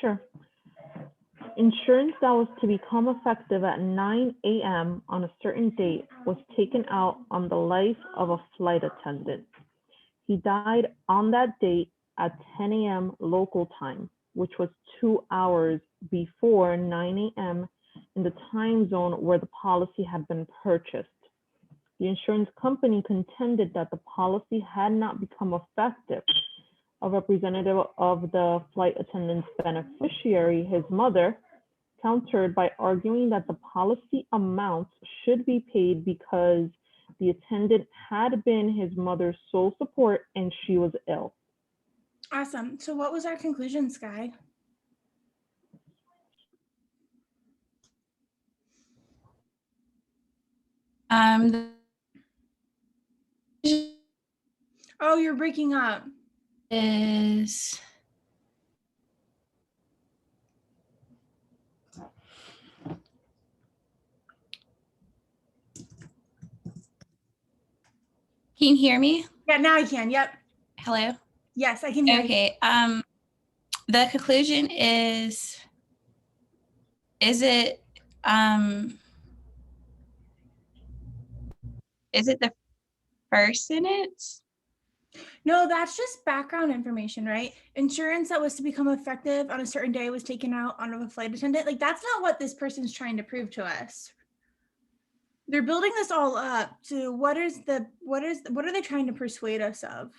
Sure. Insurance that was to become effective at 9 a.m. on a certain date was taken out on the life of a flight attendant. He died on that date at 10 a.m. local time, which was 2 hours before 9 a.m. in the time zone where the policy had been purchased. The insurance company contended that the policy had not become effective. A representative of the flight attendant's beneficiary, his mother, countered by arguing that the policy amount should be paid because the attendant had been his mother's sole support and she was ill. Awesome. So what was our conclusion, Sky? Oh, you're breaking up. Is Can you hear me? Yeah, now I can. Yep. Hello? Yes, I can hear you. Okay. The conclusion is it the first sentence? No, that's just background information, right? Insurance that was to become effective on a certain day was taken out on a flight attendant. Like, that's not what this person's trying to prove to us. They're building this all up to what are they trying to persuade us of?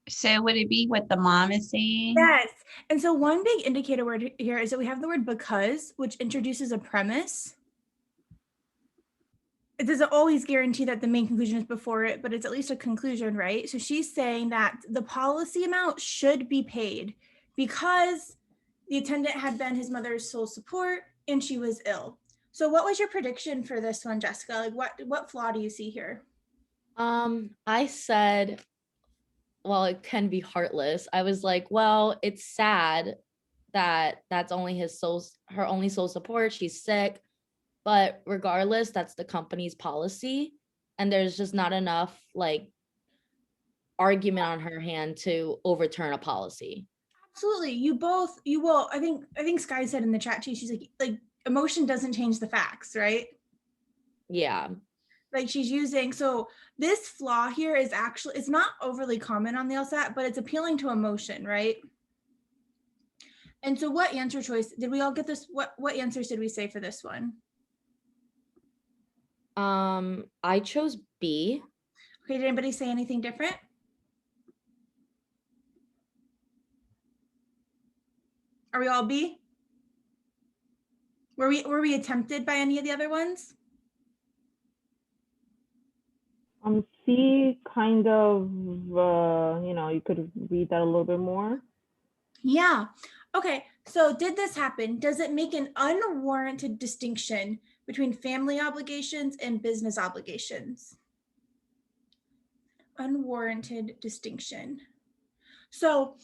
So would it be what the mom is saying? Yes. And so one big indicator word here is that we have the word because, which introduces a premise. It doesn't always guarantee that the main conclusion is before it, but it's at least a conclusion, right? So she's saying that the policy amount should be paid because the attendant had been his mother's sole support and she was ill. So what was your prediction for this one, Jessica? Like what flaw do you see here? I said, well, it can be heartless. I was like, well, it's sad that that's only her only sole support. She's sick. But regardless, that's the company's policy. And there's just not enough like argument on her hand to overturn a policy. Absolutely. You will. I think Sky said in the chat too, she's like emotion doesn't change the facts, right? Yeah. Like she's using, so this flaw here is actually, it's not overly common on the LSAT, but it's appealing to emotion, right? And so what answer choice, did we all get this? What answers did we say for this one? I chose B. Okay, did anybody say anything different? Are we all B? Were we tempted by any of the other ones? C kind of, you could read that a little bit more. Yeah. Okay. So did this happen? Does it make an unwarranted distinction between family obligations and business obligations? Unwarranted distinction. So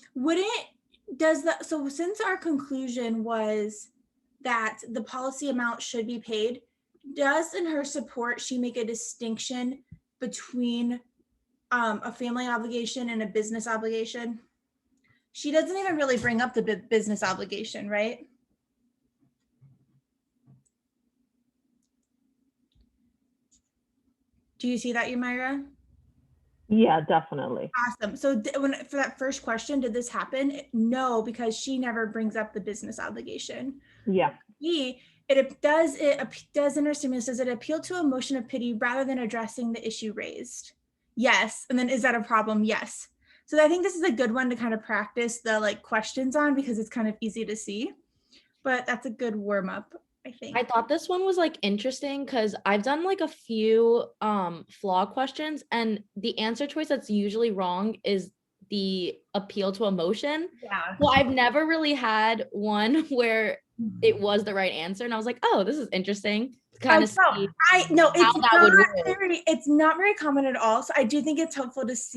so since our conclusion was that the policy amount should be paid, does in her support she make a distinction between a family obligation and a business obligation? She doesn't even really bring up the business obligation, right? Do you see that, Yamira? Yeah, definitely. Awesome. So for that first question, did this happen? No, because she never brings up the business obligation. Yeah. Does in her stimulus, does it appeal to emotion of pity rather than addressing the issue raised? Yes. And then is that a problem? Yes. So I think this is a good one to kind of practice the questions on because it's kind of easy to see, but that's a good warm up, I think. I thought this one was interesting because I've done a few flaw questions and the answer choice that's usually wrong is the appeal to emotion. Yeah. Well, I've never really had one where it was the right answer. And I was like, oh, this is interesting to kind of see it's not very common at all. So I do think it's helpful to see